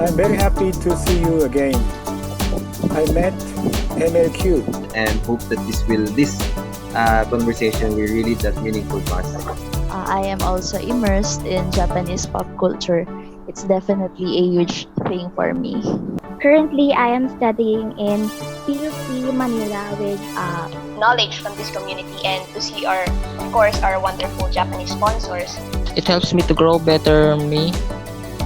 I'm very happy to see you again. I met MLQ and hope that this conversation will really that meaningful to us. I am also immersed in Japanese pop culture. It's definitely a huge thing for me. Currently, I am studying in PUC Manila with knowledge from this community and to see our wonderful Japanese sponsors. It helps me to grow better me.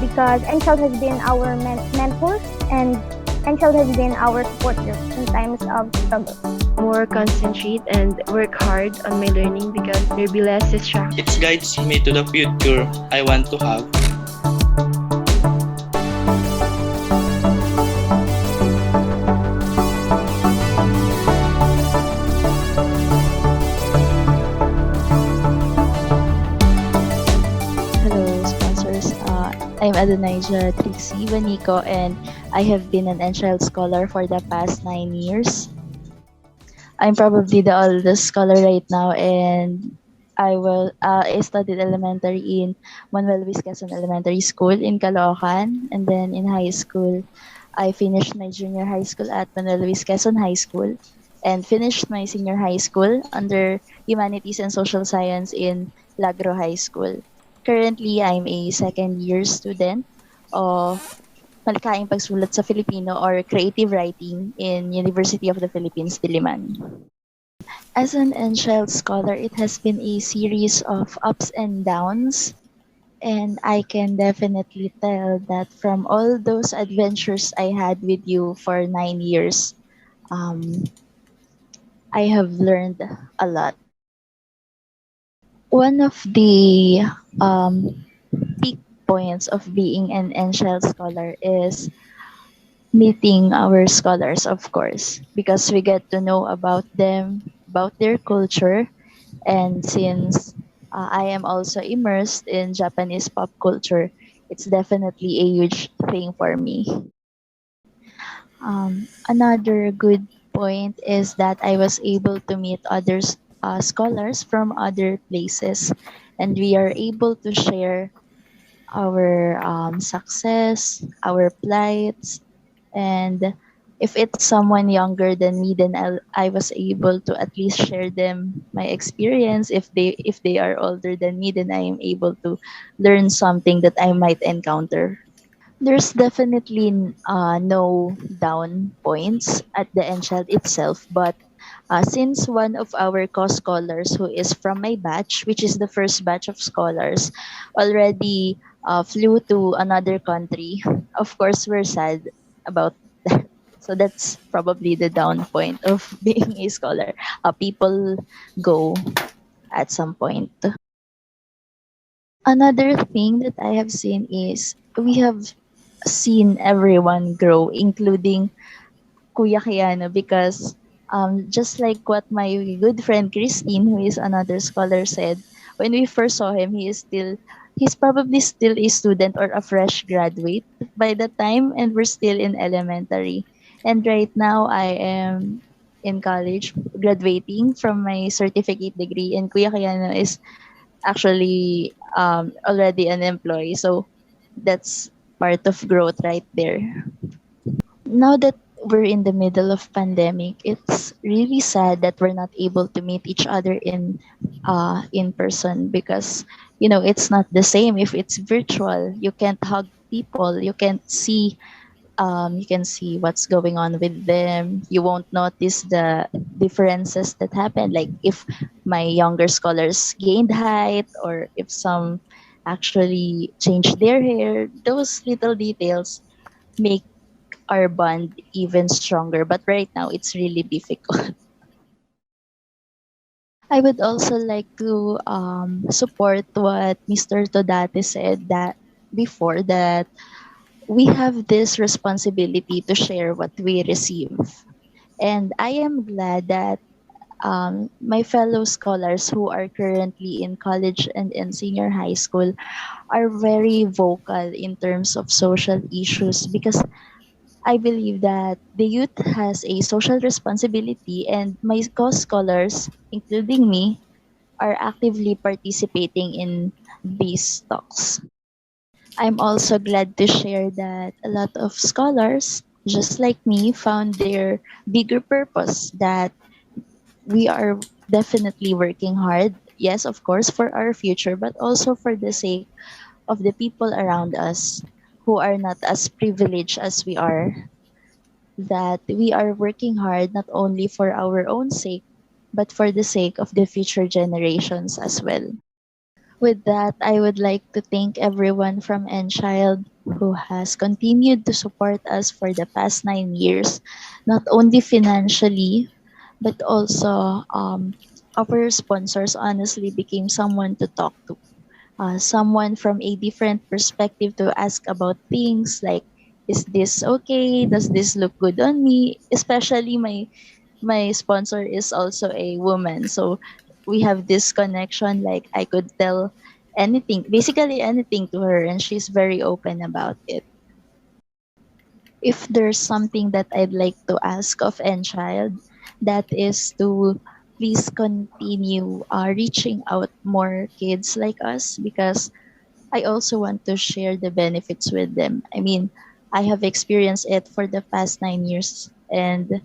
Because Enchild has been our mentor and Enchild has been our supporter in times of struggle. More concentrate and work hard on my learning because there will be less distraction. It guides me to the future I want to have. Hello, sponsors. I'm Adonijah Trixie Banico, and I have been an Enchild scholar for the past 9 years. I'm probably the oldest scholar right now, and I studied elementary in Manuel Quezon Elementary School in Caloocan, and then in high school, I finished my junior high school at Manuel Quezon High School, and finished my senior high school under Humanities and Social Science in Lagro High School. Currently, I'm a second-year student of Malikaing Pagsulat sa Filipino or Creative Writing in University of the Philippines, Diliman. As an Enchild scholar, it has been a series of ups and downs, and I can definitely tell that from all those adventures I had with you for 9 years, I have learned a lot. One of the peak points of being an Enchild scholar is meeting our scholars, of course, because we get to know about them, about their culture, and since I am also immersed in Japanese pop culture, it's definitely a huge thing for me. Another good point is that I was able to meet other scholars from other places, and we are able to share our success, our plights, and if it's someone younger than me, then I was able to at least share them my experience. If they are older than me, then I am able to learn something that I might encounter. There's definitely no down points at the Enchild itself, but since one of our co-scholars who is from my batch, which is the first batch of scholars, already flew to another country, of course we're sad about that. So that's probably the down point of being a scholar. People go at some point. Another thing that I have seen is we have seen everyone grow, including Kuya Kiano, because just like what my good friend Christine, who is another scholar, said, when we first saw him, he's probably still a student or a fresh graduate by the time, and we're still in elementary. And right now, I am in college, graduating from my certificate degree, and Kuya Kiano is actually already an employee. So that's part of growth right there. Now that we're in the middle of pandemic, it's really sad that we're not able to meet each other in person, because it's not the same if it's virtual. You can't hug people, you can't see you can see what's going on with them. You won't notice the differences that happen, like if my younger scholars gained height or if some actually changed their hair. Those little details make our bond even stronger, but right now it's really difficult. I would also like to support what Mr. Todate said that before, that we have this responsibility to share what we receive. And I am glad that my fellow scholars who are currently in college and in senior high school are very vocal in terms of social issues, because I believe that the youth has a social responsibility, and my co-scholars, including me, are actively participating in these talks. I'm also glad to share that a lot of scholars, just like me, found their bigger purpose, that we are definitely working hard. Yes, of course, for our future, but also for the sake of the people around us who are not as privileged as we are. That we are working hard not only for our own sake, but for the sake of the future generations as well. With that, I would like to thank everyone from Enchild who has continued to support us for the past 9 years, not only financially, but also our sponsors honestly became someone to talk to, someone from a different perspective to ask about things like, is this okay? Does this look good on me? Especially my sponsor is also a woman, so we have this connection. Like I could tell anything, basically anything to her, and she's very open about it. If there's something that I'd like to ask of Enchild, that is to please continue reaching out more kids like us, because I also want to share the benefits with them. I mean, I have experienced it for the past 9 years, and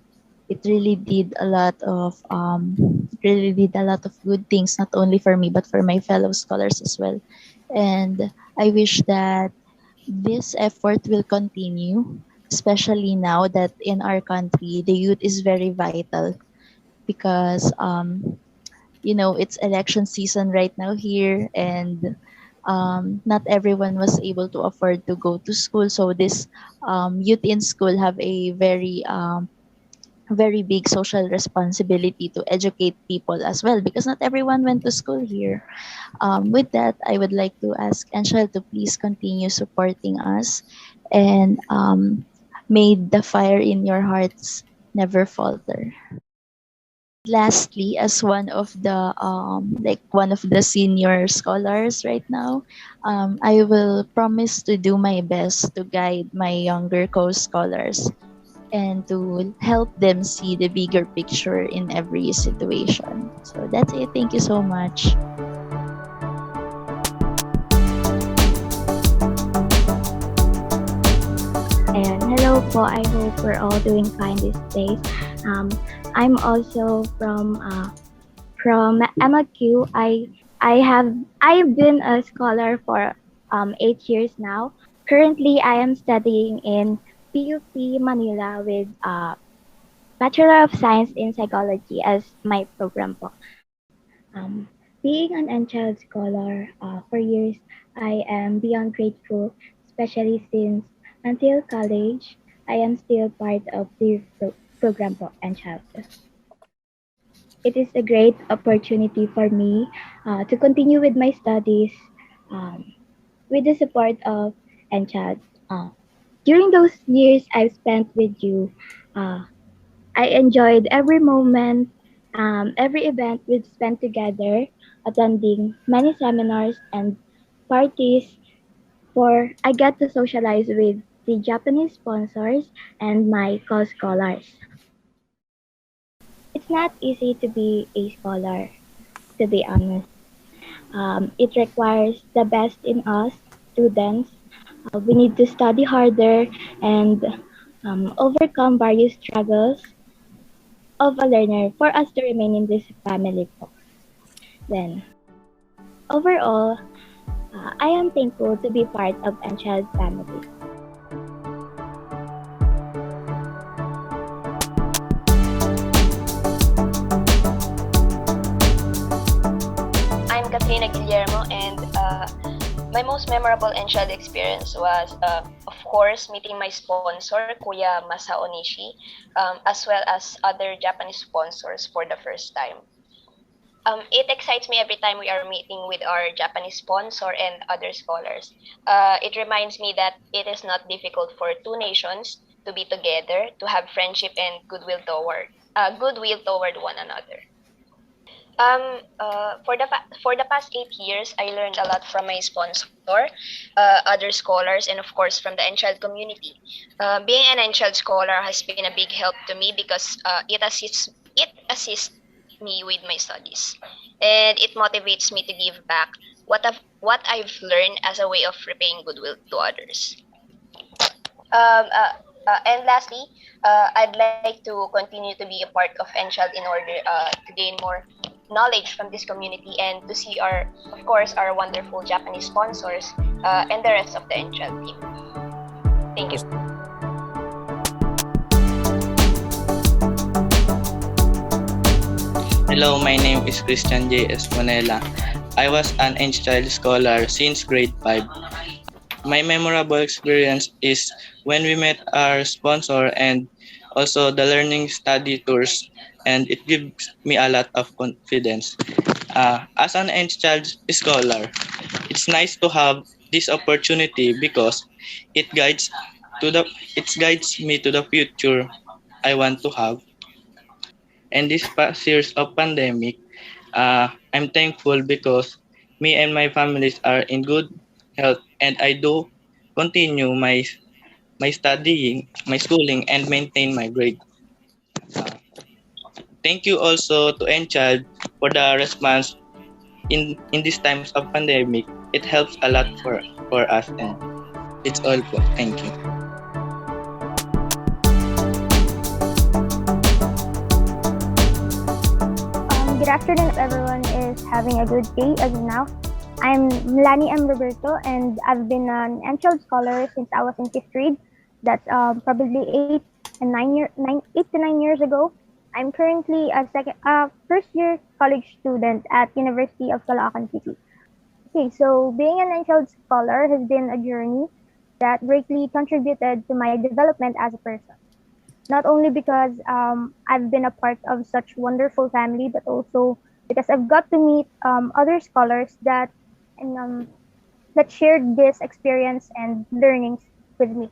it really did a lot of good things, not only for me but for my fellow scholars as well. And I wish that this effort will continue, especially now that in our country the youth is very vital, because it's election season right now here, and not everyone was able to afford to go to school. So this youth in school have a very big social responsibility to educate people as well, because not everyone went to school here. With that, I would like to ask Enchild to please continue supporting us, and may the fire in your hearts never falter. Lastly, as one of the senior scholars right now, I will promise to do my best to guide my younger co-scholars and to help them see the bigger picture in every situation. So that's it. Thank you so much. And hello po, I hope we're all doing fine these days. I'm also from MLQ. I've been a scholar for 8 years now. Currently, I am studying in PUP Manila with Bachelor of Science in Psychology as my program po. Being an Enchild scholar for years, I am beyond grateful, especially since until college, I am still part of the program po, Enchild. It is a great opportunity for me to continue with my studies with the support of Enchild. During those years I've spent with you, I enjoyed every moment, every event we've spent together, attending many seminars and parties, for I get to socialize with the Japanese sponsors and my co-scholars. It's not easy to be a scholar, to be honest. It requires the best in us, students. We need to study harder and overcome various struggles of a learner for us to remain in this family. Then, overall, I am thankful to be part of Enchild family. I'm Katrina Guillermo, and my most memorable Enchild experience was, of course, meeting my sponsor, Kuya Masa Onishi, as well as other Japanese sponsors for the first time. It excites me every time we are meeting with our Japanese sponsor and other scholars. It reminds me that it is not difficult for two nations to be together, to have friendship and goodwill toward one another. For the past 8 years, I learned a lot from my sponsor, other scholars, and of course from the Enchild community. Being an Enchild scholar has been a big help to me because it assists me with my studies, and it motivates me to give back what I've learned as a way of repaying goodwill to others. And lastly, I'd like to continue to be a part of Enchild in order to gain more knowledge from this community and to see of course, our wonderful Japanese sponsors and the rest of the Enchild team. Thank you. Hello, my name is Christian J. Esponela. I was an Enchild scholar since grade 5. My memorable experience is when we met our sponsor and also the learning study tours, and it gives me a lot of confidence. As an Enchild scholar, it's nice to have this opportunity because it guides me to the future I want to have. And this past years of pandemic, I'm thankful because me and my families are in good health, and I do continue my studying, my schooling, and maintain my grade. Thank you also to Enchild for the response in these times of pandemic. It helps a lot for us, and it's all po. Thank you. Good afternoon, everyone is having a good day as of now. I'm Melanie M. Roberto, and I've been an Enchild scholar since I was in 5th grade. That's probably 8 to 9 years ago. I'm currently a first-year college student at University of Caloocan City. Okay, so being an Enchild scholar has been a journey that greatly contributed to my development as a person. Not only because I've been a part of such wonderful family, but also because I've got to meet other scholars that shared this experience and learnings with me.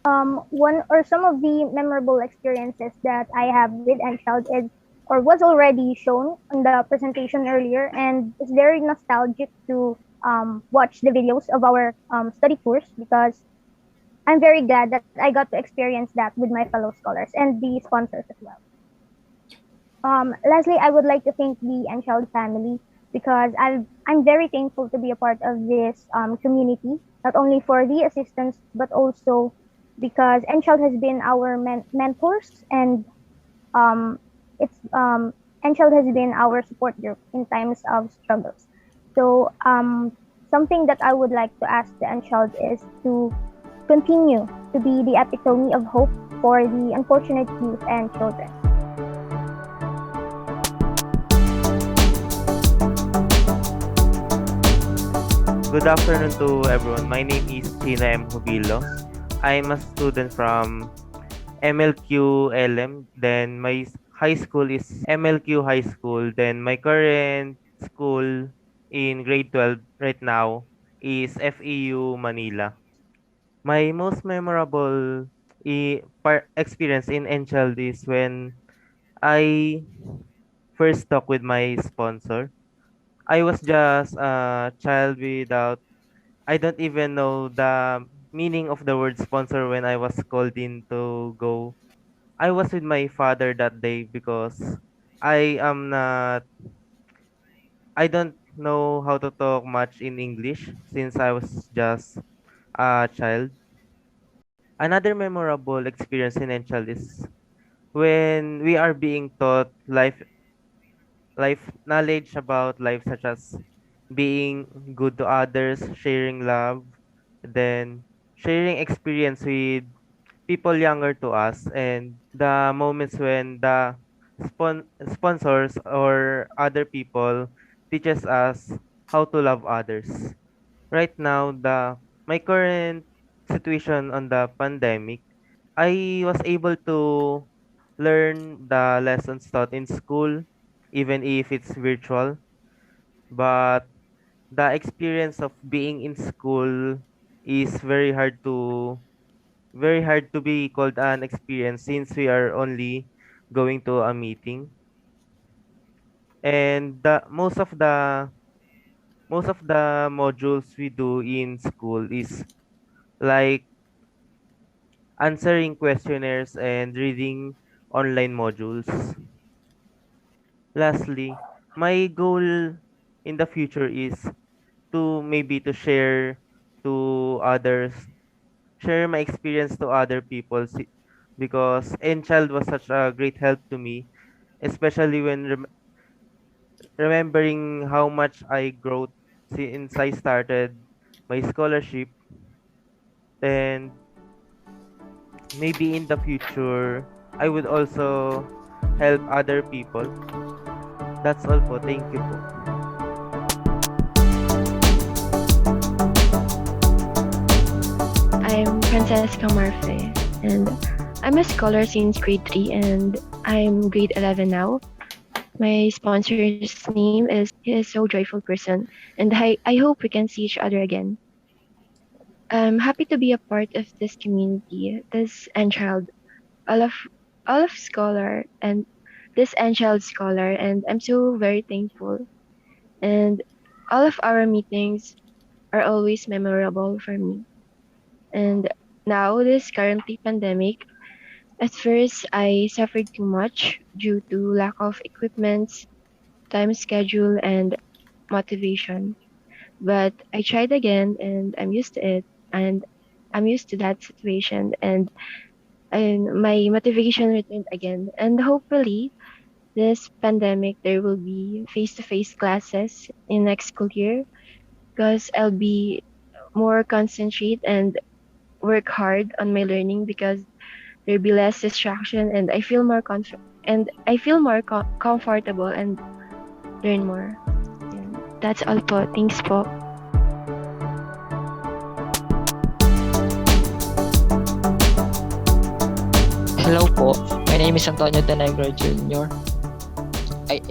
One or some of the memorable experiences that I have with Enchild was already shown in the presentation earlier, and it's very nostalgic to watch the videos of our study tours because I'm very glad that I got to experience that with my fellow scholars and the sponsors as well. Lastly, I would like to thank the Enchild family because I'm very thankful to be a part of this community, not only for the assistance, but also because Enchild has been our mentors, and Enchild has been our support group in times of struggles. So something that I would like to ask the Enchild is to continue to be the epitome of hope for the unfortunate youth and children. Good afternoon to everyone. My name is China M. Jubilo. I'm a student from MLQ LM. Then my high school is MLQ High School. Then my current school in grade 12 right now is FEU Manila. My most memorable experience in Enchild is when I first talked with my sponsor. I was just a child I don't even know the meaning of the word sponsor when I was called in to go. I was with my father that day because I am not, I don't know how to talk much in English since I was just a child. Another memorable experience in Enchal is when we are being taught life knowledge about life, such as being good to others, sharing love, then sharing experience with people younger to us, and the moments when the sponsors or other people teaches us how to love others. Right now, the my current situation on the pandemic, I was able to learn the lessons taught in school, even if it's virtual. But the experience of being in school is very hard to be called an experience since we are only going to a meeting. And most of the modules we do in school is like answering questionnaires and reading online modules. Lastly, my goal in the future is to maybe to share to others, share my experience to other people, because Enchild was such a great help to me, especially when remembering how much I grew since I started my scholarship, and maybe in the future I would also help other people. That's all po. Thank you po. I'm Francesca Marfe, and I'm a scholar since grade 3, and I'm grade 11 now. My sponsor's name is He is so joyful person, and I hope we can see each other again. I'm happy to be a part of this community, this Enchild, all of scholar and this Enchild scholar, and I'm so very thankful. And all of our meetings are always memorable for me. And now this currently pandemic, at first I suffered too much due to lack of equipments, time schedule, and motivation. But I tried again, and I'm used to it, and I'm used to that situation, and my motivation returned again. And hopefully, this pandemic there will be face-to-face classes in next school year, because I'll be more concentrate and work hard on my learning, because there'll be less distraction, and I feel more comfortable and learn more. And that's all po. Thanks po. Hello po. My name is Antonio Denegro Jr.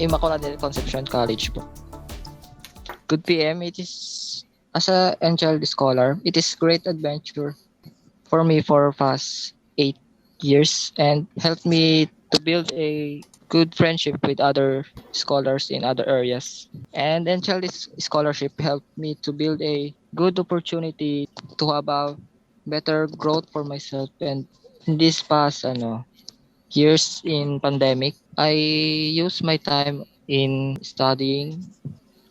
Immaculate Concepcion College po. Good PM, it is, as a Enchild scholar, it is great adventure for me for past 8 years and helped me to build a good friendship with other scholars in other areas. And Enchild scholarship helped me to build a good opportunity to have a better growth for myself. And in this past years in pandemic, I use my time in studying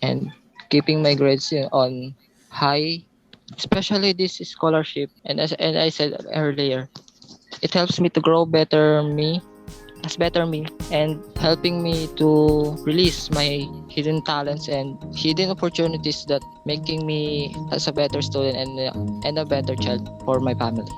and keeping my grades on high, especially this scholarship. And as I said earlier, it helps me to grow better me, and helping me to release my hidden talents and hidden opportunities that making me as a better student and a better child for my family.